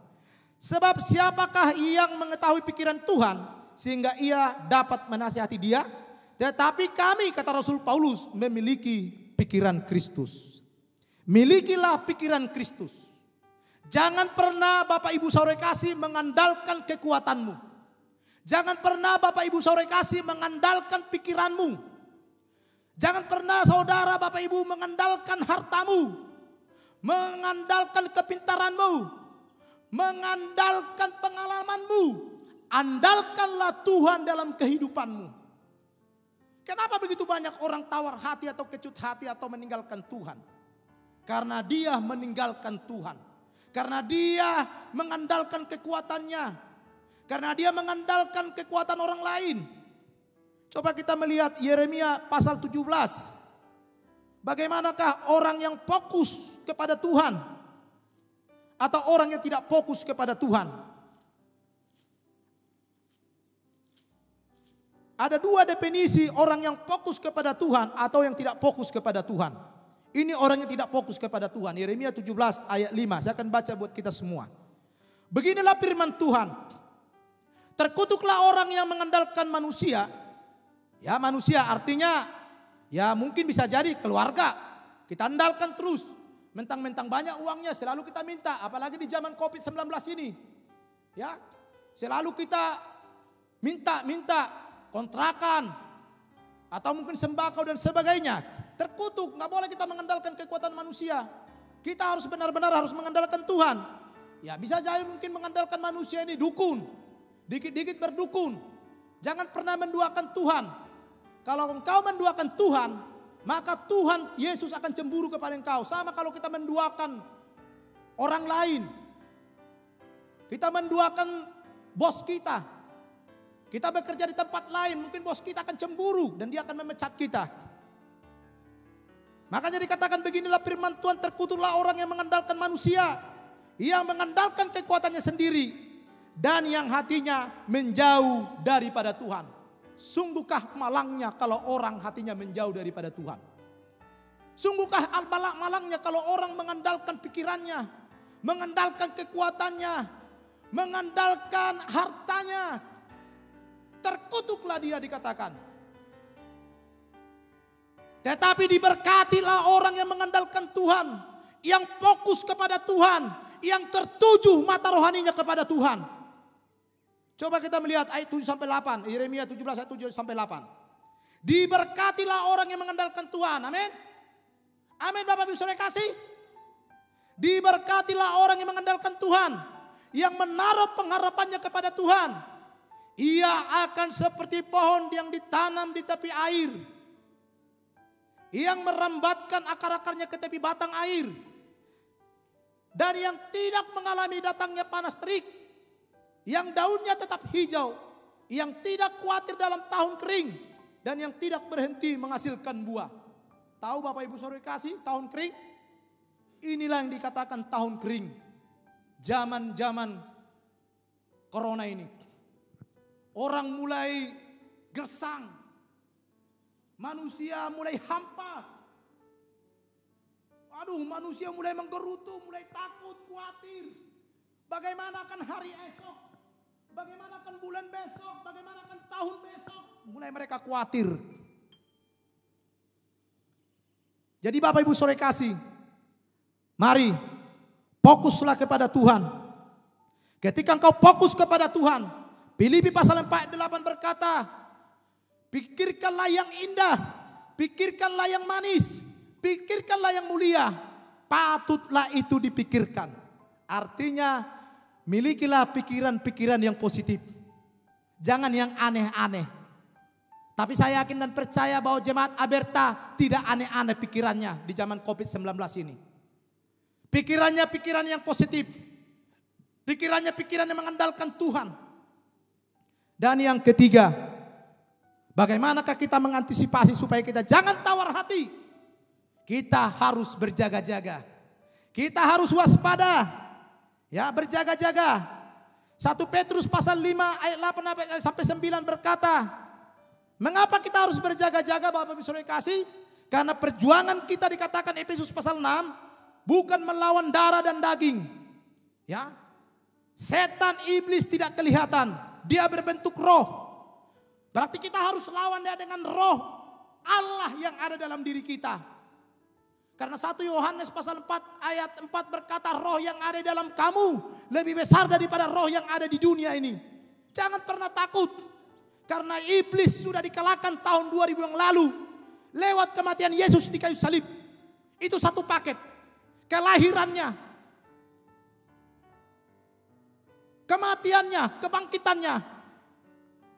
Sebab siapakah yang mengetahui pikiran Tuhan sehingga ia dapat menasihati dia? Tetapi kami, kata Rasul Paulus, memiliki pikiran Kristus. Milikilah pikiran Kristus. Jangan pernah Bapak Ibu Saudara kasih mengandalkan kekuatanmu. Jangan pernah Bapak Ibu Saudara kasih mengandalkan pikiranmu. Jangan pernah saudara Bapak Ibu mengandalkan hartamu. Mengandalkan kepintaranmu. Mengandalkan pengalamanmu. Andalkanlah Tuhan dalam kehidupanmu. Kenapa begitu banyak orang tawar hati atau kecut hati atau meninggalkan Tuhan? Karena dia meninggalkan Tuhan. Karena dia mengandalkan kekuatannya. Karena dia mengandalkan kekuatan orang lain. Coba kita melihat Yeremia pasal 17. Bagaimanakah orang yang fokus kepada Tuhan atau orang yang tidak fokus kepada Tuhan? Ada dua definisi orang yang fokus kepada Tuhan atau yang tidak fokus kepada Tuhan. Ini orang yang tidak fokus kepada Tuhan. Yeremia 17 ayat 5. Saya akan baca buat kita semua. Beginilah firman Tuhan. Terkutuklah orang yang mengandalkan manusia. Ya, manusia artinya ya mungkin bisa jadi keluarga. Kita andalkan terus. Mentang-mentang banyak uangnya selalu kita minta. Apalagi di zaman COVID-19 ini. Ya, selalu kita minta kontrakan atau mungkin sembako dan sebagainya. Terkutuk, nggak boleh kita mengandalkan kekuatan manusia. Kita harus benar-benar harus mengandalkan Tuhan. Ya bisa jadi mungkin mengandalkan manusia ini dukun, dikit-dikit berdukun. Jangan pernah menduakan Tuhan. Kalau engkau menduakan Tuhan, maka Tuhan Yesus akan cemburu kepada engkau. Sama kalau kita menduakan orang lain. Kita menduakan bos kita. Kita bekerja di tempat lain, mungkin bos kita akan cemburu dan dia akan memecat kita. Makanya dikatakan beginilah firman Tuhan, terkutuklah orang yang mengandalkan manusia, yang mengandalkan kekuatannya sendiri dan yang hatinya menjauh daripada Tuhan. Sungguhkah malangnya kalau orang hatinya menjauh daripada Tuhan. Sungguhkah malangnya kalau orang mengandalkan pikirannya, mengandalkan kekuatannya, mengandalkan hartanya. Terkutuklah dia dikatakan. Tetapi diberkatilah orang yang mengandalkan Tuhan, yang fokus kepada Tuhan, yang tertuju mata rohaninya kepada Tuhan. Coba kita melihat ayat 7 sampai 8, Yeremia 17 ayat 7 sampai 8. Diberkatilah orang yang mengandalkan Tuhan. Amin. Amin Bapak Ibu Saudara kasih. Diberkatilah orang yang mengandalkan Tuhan, yang menaruh pengharapannya kepada Tuhan. Ia akan seperti pohon yang ditanam di tepi air, yang merambatkan akar-akarnya ke tepi batang air, dan yang tidak mengalami datangnya panas terik, yang daunnya tetap hijau, yang tidak khawatir dalam tahun kering, dan yang tidak berhenti menghasilkan buah. Tahu Bapak Ibu Saudara kasih tahun kering? Inilah yang dikatakan tahun kering. Zaman-zaman corona ini. Orang mulai gersang. Manusia mulai hampa. Aduh, manusia mulai menggerutu, mulai takut, khawatir. Bagaimana akan hari esok? Bagaimana akan bulan besok? Bagaimana akan tahun besok? Mulai mereka khawatir. Jadi Bapak Ibu Saudara kasih, mari fokuslah kepada Tuhan. Ketika engkau fokus kepada Tuhan, Filipi pasal 4 ayat 8 berkata, pikirkanlah yang indah, pikirkanlah yang manis, pikirkanlah yang mulia, patutlah itu dipikirkan. Artinya milikilah pikiran-pikiran yang positif. Jangan yang aneh-aneh. Tapi saya yakin dan percaya bahwa jemaat Aberta tidak aneh-aneh pikirannya di zaman COVID-19 ini. Pikirannya pikiran yang positif. Pikirannya pikiran yang mengandalkan Tuhan. Dan yang ketiga, Bagaimanakah kita mengantisipasi supaya kita jangan tawar hati? Kita harus berjaga-jaga. Kita harus waspada. Ya, berjaga-jaga. 1 Petrus pasal 5 ayat 8 sampai 9 berkata, mengapa kita harus berjaga-jaga Bapak Ibu Saudara kasih? Karena perjuangan kita dikatakan Efesus pasal 6 bukan melawan darah dan daging. Ya. Setan iblis tidak kelihatan, dia berbentuk roh. Berarti kita harus lawan dia dengan roh Allah yang ada dalam diri kita. Karena 1 Yohanes pasal 4 ayat 4 berkata roh yang ada dalam kamu lebih besar daripada roh yang ada di dunia ini. Jangan pernah takut. Karena iblis sudah dikalahkan tahun 2000 yang lalu. Lewat kematian Yesus di kayu salib. Itu satu paket. Kelahirannya. Kematiannya, kebangkitannya.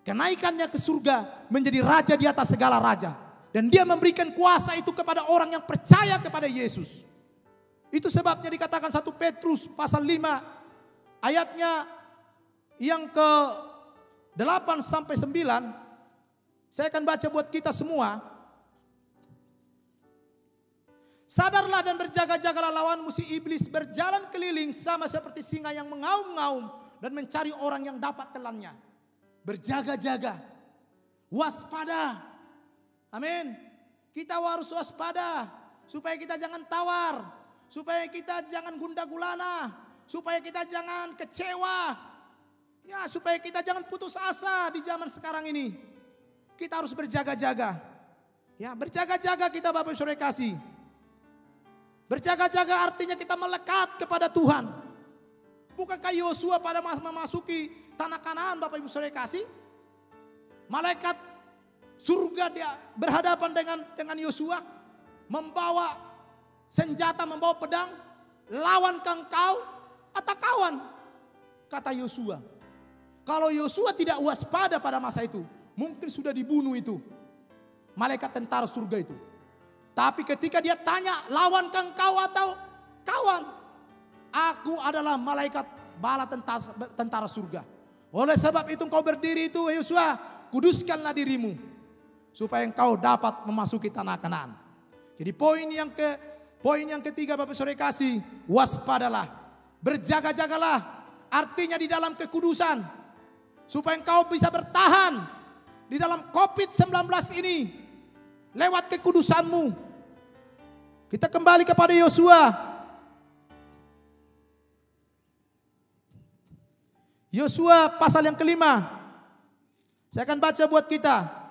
Kenaikannya ke surga menjadi raja di atas segala raja. Dan dia memberikan kuasa itu kepada orang yang percaya kepada Yesus. Itu sebabnya dikatakan 1 Petrus pasal 5 ayatnya yang ke 8 sampai 9. Saya akan baca buat kita semua. Sadarlah dan berjaga-jagalah lawan musuh iblis berjalan keliling sama seperti singa yang mengaum-ngaum dan mencari orang yang dapat telannya. Berjaga-jaga, waspada. Amin. Kita harus waspada supaya kita jangan tawar, supaya kita jangan gundah gulana, supaya kita jangan kecewa. Ya, supaya kita jangan putus asa di zaman sekarang ini. Kita harus berjaga-jaga. Ya, berjaga-jaga kita Bapak Ibu Saudara kasih. Berjaga-jaga artinya kita melekat kepada Tuhan. Bukankah Yosua pada memasuki tanah Kanaan Bapak Ibu Saudara kasih? Malaikat surga dia berhadapan dengan Yosua, membawa senjata, membawa pedang, lawan engkau atau kawan? Kata Yosua. Kalau Yosua tidak waspada pada masa itu, mungkin sudah dibunuh itu malaikat tentara surga itu. Tapi ketika dia tanya, lawan engkau atau kawan? Aku adalah malaikat bala tentara surga. Oleh sebab itu engkau berdiri itu Yosua, kuduskanlah dirimu supaya engkau dapat memasuki tanah Kanaan. Jadi poin yang ketiga Bapak Saudara kasih, waspadalah, berjaga-jagalah, artinya di dalam kekudusan supaya engkau bisa bertahan di dalam COVID-19 ini lewat kekudusanmu. Kita kembali kepada Yosua. Yosua pasal yang kelima. Saya akan baca buat kita.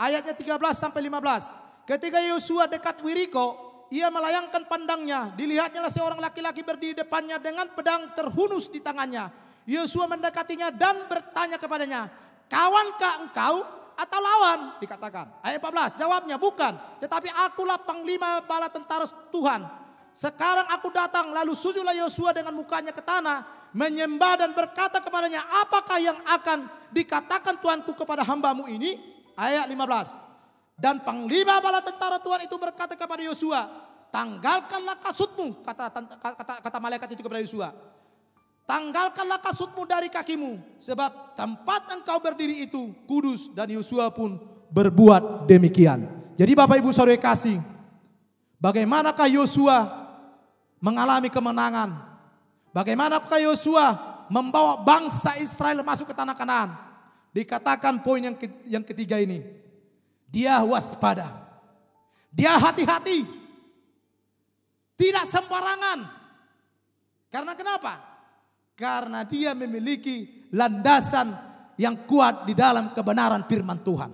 Ayatnya 13 sampai 15. Ketika Yosua dekat Wiriko, ia melayangkan pandangnya. Dilihatnya seorang laki-laki berdiri depannya dengan pedang terhunus di tangannya. Yosua mendekatinya dan bertanya kepadanya, kawankah engkau atau lawan? Dikatakan. Ayat 14, jawabnya bukan, tetapi akulah panglima bala tentara Tuhan. Sekarang aku datang. Lalu sujudlah Yosua dengan mukanya ke tanah, menyembah dan berkata kepadanya, apakah yang akan dikatakan Tuanku kepada hambamu ini? Ayat 15. Dan panglima bala tentara Tuhan itu berkata kepada Yosua, tanggalkanlah kasutmu, kata malaikat itu kepada Yosua. Tanggalkanlah kasutmu dari kakimu, sebab tempat engkau berdiri itu kudus. Dan Yosua pun berbuat demikian. Jadi Bapak Ibu Saudara kasih, bagaimanakah Yosua mengalami kemenangan? Bagaimanakah Yosua membawa bangsa Israel masuk ke tanah Kanaan? Dikatakan poin yang ketiga ini, dia waspada, dia hati-hati, tidak sembarangan. Karena kenapa? Karena dia memiliki landasan yang kuat di dalam kebenaran firman Tuhan.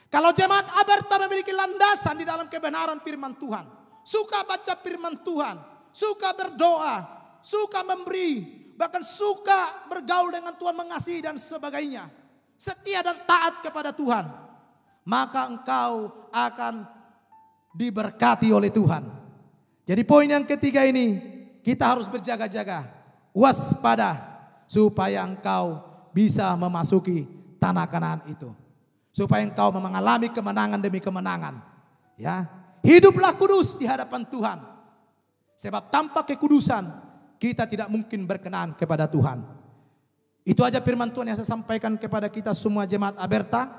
Kalau jemaat Aberta memiliki landasan di dalam kebenaran firman Tuhan, suka baca firman Tuhan, suka berdoa, suka memberi, bahkan suka bergaul dengan Tuhan, mengasihi dan sebagainya, setia dan taat kepada Tuhan, maka engkau akan diberkati oleh Tuhan. Jadi poin yang ketiga ini, kita harus berjaga-jaga, waspada, supaya engkau bisa memasuki tanah Kanaan itu, supaya engkau mengalami kemenangan demi kemenangan. Ya, hiduplah kudus di hadapan Tuhan, sebab tanpa kekudusan kita tidak mungkin berkenan kepada Tuhan. Itu aja firman Tuhan yang saya sampaikan kepada kita semua jemaat Aberta.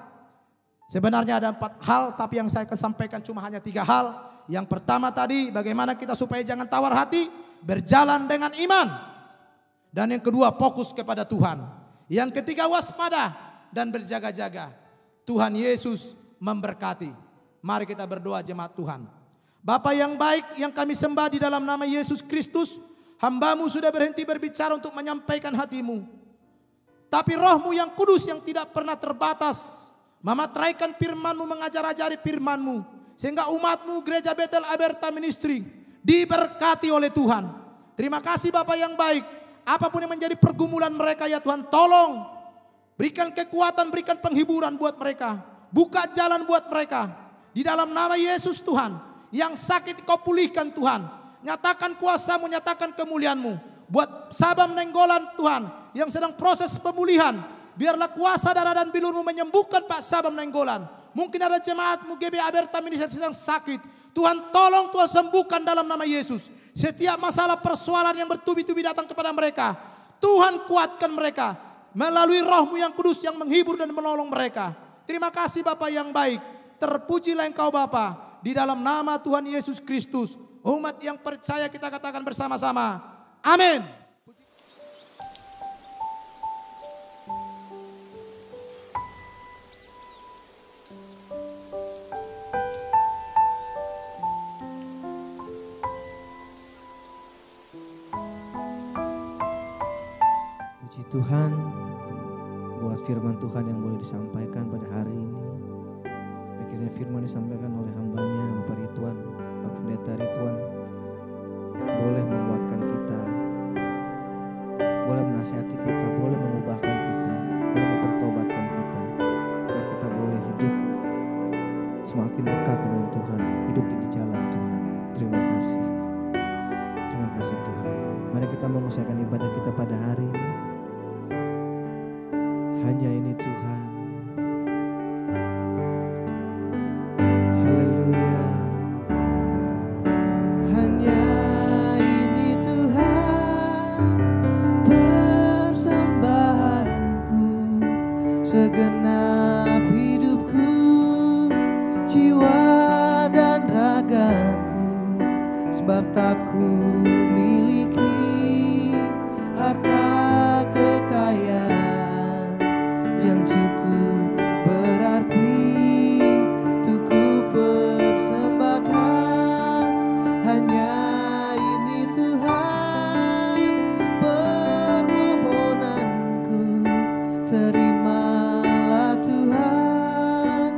Sebenarnya ada 4 hal, tapi yang saya akan sampaikan cuma hanya 3 hal. Yang pertama tadi, bagaimana kita supaya jangan tawar hati, berjalan dengan iman. Dan yang kedua, fokus kepada Tuhan. Yang ketiga, waspada dan berjaga-jaga. Tuhan Yesus memberkati. Mari kita berdoa jemaat Tuhan. Bapa yang baik yang kami sembah di dalam nama Yesus Kristus, hamba-Mu sudah berhenti berbicara untuk menyampaikan hati-Mu. Tapi Roh-Mu yang kudus yang tidak pernah terbatas mematraikan firman-Mu, mengajar-ajari firman-Mu, sehingga umat-Mu Gereja Betel Aberta Ministry diberkati oleh Tuhan. Terima kasih Bapa yang baik. Apapun yang menjadi pergumulan mereka ya Tuhan, tolong berikan kekuatan, berikan penghiburan buat mereka. Buka jalan buat mereka. Di dalam nama Yesus Tuhan, yang sakit Kau pulihkan Tuhan. Nyatakan kuasa-Mu, nyatakan kemuliaan-Mu. Buat Sabam Nainggolan Tuhan, yang sedang proses pemulihan, biarlah kuasa darah dan bilur-Mu menyembuhkan Pak Sabam Nainggolan. Mungkin ada jemaat-Mu GB Aberta Ministry sedang sakit. Tuhan tolong, Tuhan sembuhkan dalam nama Yesus. Setiap masalah persoalan yang bertubi-tubi datang kepada mereka, Tuhan kuatkan mereka melalui Roh-Mu yang kudus yang menghibur dan menolong mereka. Terima kasih Bapa yang baik. Terpujilah Engkau Bapa. Di dalam nama Tuhan Yesus Kristus, umat yang percaya kita katakan bersama-sama, amin. Puji Tuhan buat firman Tuhan yang boleh disampaikan pada hari ini. Akhirnya firman disampaikan oleh hambanya Bapak Ridwan, Bapak Pendeta Ridwan, boleh menguatkan kita, boleh menasihati kita, boleh mengubahkan kita, boleh mempertobatkan kita, biar kita boleh hidup semakin dekat dengan Tuhan, hidup di jalan Tuhan. Terima kasih Tuhan. Mari kita mengusahakan ibadah kita pada hari ini. Hanya ini Tuhan. Haleluya. Hanya ini Tuhan, persembahanku, segenap hidupku, jiwa dan ragaku, sebab tak ku miliki harta kekayaan yang cukup berarti untuk ku persembahkan. Hanya ini Tuhan, permohonanku, terimalah Tuhan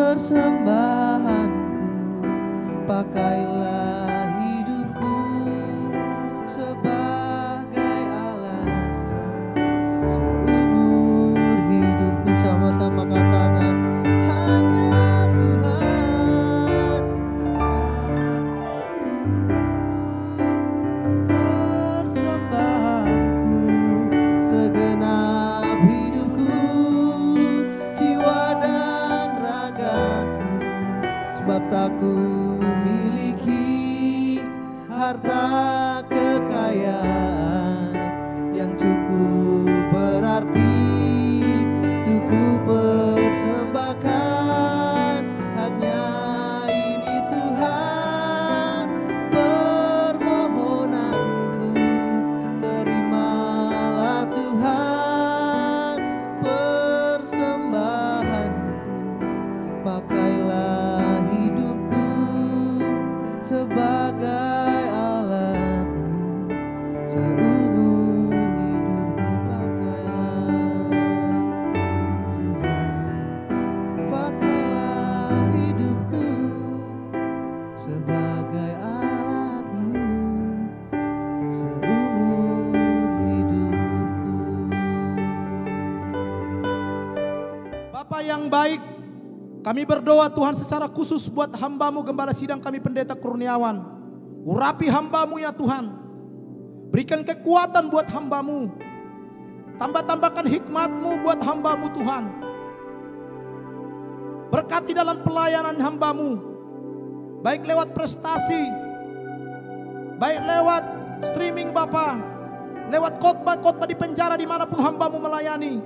persembahanku, pakailah hidupku sebagai alat seumur hidupku. Sama-sama katakan, hanya Tuhan, persembahanku, segenap hidupku, jiwa dan ragaku, sebab tak ku miliki harta kekayaan yang cukup berarti untuk ku persembahkan. Hanya ini Tuhan, permohonanku, terimalah Tuhan persembahanku, pakailah hidupku sebagai alat-Mu seumur hidupku. Pakailah Tuhan, pakailah hidupku sebagai alat-Mu seumur hidupku. Bapa yang baik, kami berdoa Tuhan secara khusus buat hamba-Mu Gembala Sidang kami Pendeta Kurniawan. Urapi hamba-Mu ya Tuhan. Berikan kekuatan buat hamba-Mu. Tambah-tambahkan hikmat-Mu buat hamba-Mu Tuhan. Berkati dalam pelayanan hamba-Mu. Baik lewat prestasi, baik lewat streaming Bapa, lewat khotbah-khotbah di penjara dimanapun hamba-Mu melayani.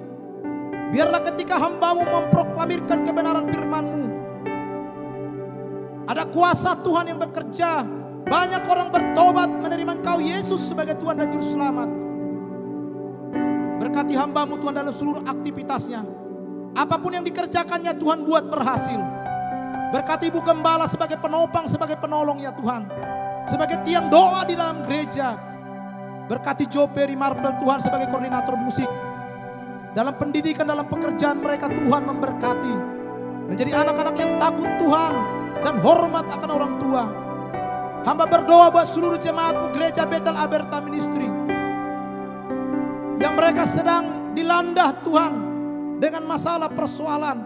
Biarlah ketika hamba-Mu memproklamirkan kebenaran firman-Mu, ada kuasa Tuhan yang bekerja. Banyak orang bertobat menerima Engkau Yesus sebagai Tuhan dan Juru Selamat. Berkati hamba-Mu Tuhan dalam seluruh aktivitasnya. Apapun yang dikerjakannya Tuhan buat berhasil. Berkati Ibu Gembala sebagai penopang, sebagai penolong ya Tuhan. Sebagai tiang doa di dalam gereja. Berkati Joperi Marble Tuhan sebagai koordinator musik. Dalam pendidikan, dalam pekerjaan mereka Tuhan memberkati. Menjadi anak-anak yang takut Tuhan dan hormat akan orang tua. Hamba berdoa buat seluruh jemaat-Mu gereja Bethel Aberta Ministry. Yang mereka sedang dilanda Tuhan dengan masalah persoalan.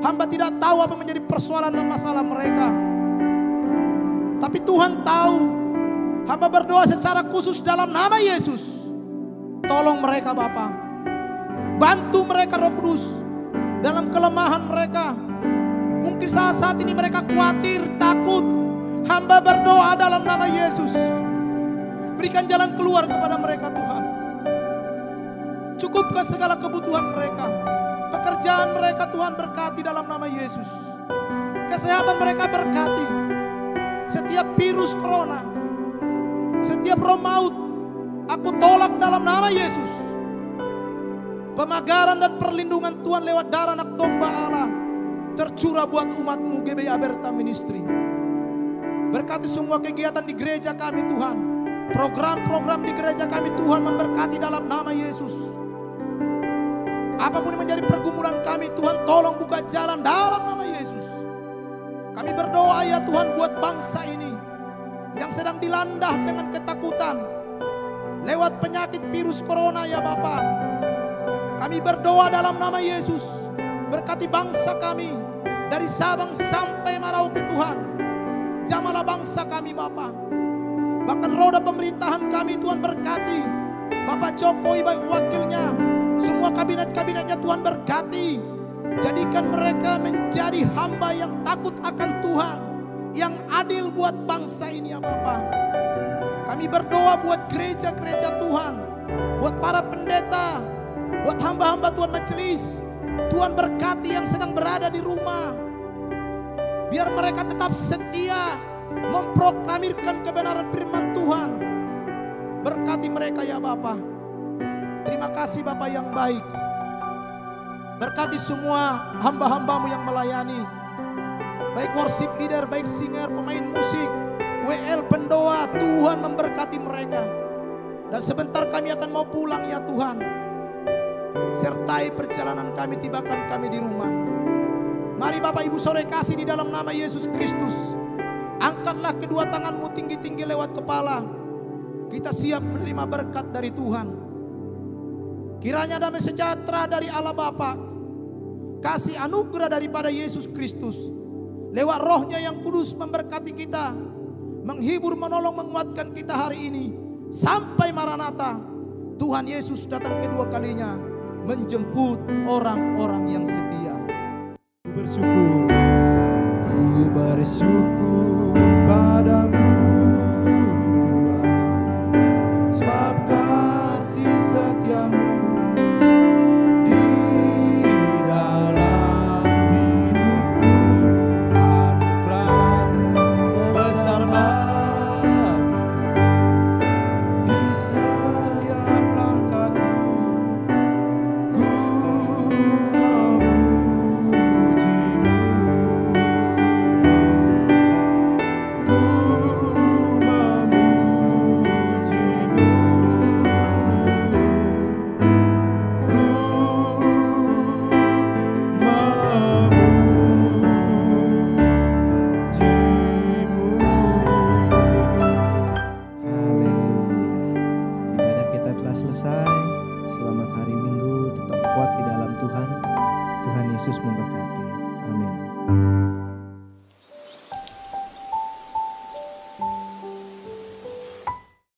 Hamba tidak tahu apa menjadi persoalan dan masalah mereka. Tapi Tuhan tahu. Hamba berdoa secara khusus dalam nama Yesus. Tolong mereka Bapa. Bantu mereka Roh Kudus. Dalam kelemahan mereka. Mungkin saat ini mereka khawatir, takut. Hamba berdoa dalam nama Yesus. Berikan jalan keluar kepada mereka Tuhan. Cukupkan segala kebutuhan mereka. Pekerjaan mereka Tuhan berkati dalam nama Yesus. Kesehatan mereka berkati. Setiap virus corona, setiap roh maut, aku tolak dalam nama Yesus. Pemagaran dan perlindungan Tuhan lewat darah anak domba Allah tercurah buat umat-Mu GBI Aberta Ministry. Berkati semua kegiatan di gereja kami Tuhan. Program-program di gereja kami Tuhan memberkati dalam nama Yesus. Apapun yang menjadi pergumulan kami Tuhan, tolong buka jalan dalam nama Yesus. Kami berdoa ya Tuhan buat bangsa ini yang sedang dilanda dengan ketakutan lewat penyakit virus corona ya Bapa. Kami berdoa dalam nama Yesus. Berkati bangsa kami dari Sabang sampai Merauke Tuhan. Jamalah bangsa kami Bapa. Bahkan roda pemerintahan kami Tuhan berkati. Bapak Jokowi baik wakilnya, semua kabinet-kabinetnya Tuhan berkati. Jadikan mereka menjadi hamba yang takut akan Tuhan, yang adil buat bangsa ini ya Bapa. Kami berdoa buat gereja-gereja Tuhan, buat para pendeta, buat hamba-hamba Tuhan majelis. Tuhan berkati yang sedang berada di rumah. Biar mereka tetap setia memproklamirkan kebenaran firman Tuhan. Berkati mereka ya Bapa. Terima kasih Bapa yang baik. Berkati semua hamba-hamba-Mu yang melayani. Baik worship leader, baik singer, pemain musik, WL, pendoa. Tuhan memberkati mereka. Dan sebentar kami akan mau pulang ya Tuhan. Sertai perjalanan kami, tibakan kami di rumah. Mari Bapak Ibu Saudara kasih di dalam nama Yesus Kristus. Angkatlah kedua tangan-Mu tinggi-tinggi lewat kepala. Kita siap menerima berkat dari Tuhan. Kiranya damai sejahtera dari Allah Bapa, kasih anugerah daripada Yesus Kristus, lewat Roh-Nya yang kudus memberkati kita, menghibur, menolong, menguatkan kita hari ini. Sampai Maranatha, Tuhan Yesus datang kedua kalinya, menjemput orang-orang yang setia. Ku bersyukur padamu Tuhan, sebab kasih setiamu di dalam hidupku. Anugerah-Mu besar bagiku, di setiap langkahku ku selesai. Selamat hari Minggu, tetap kuat di dalam Tuhan. Tuhan Yesus memberkati. Amin.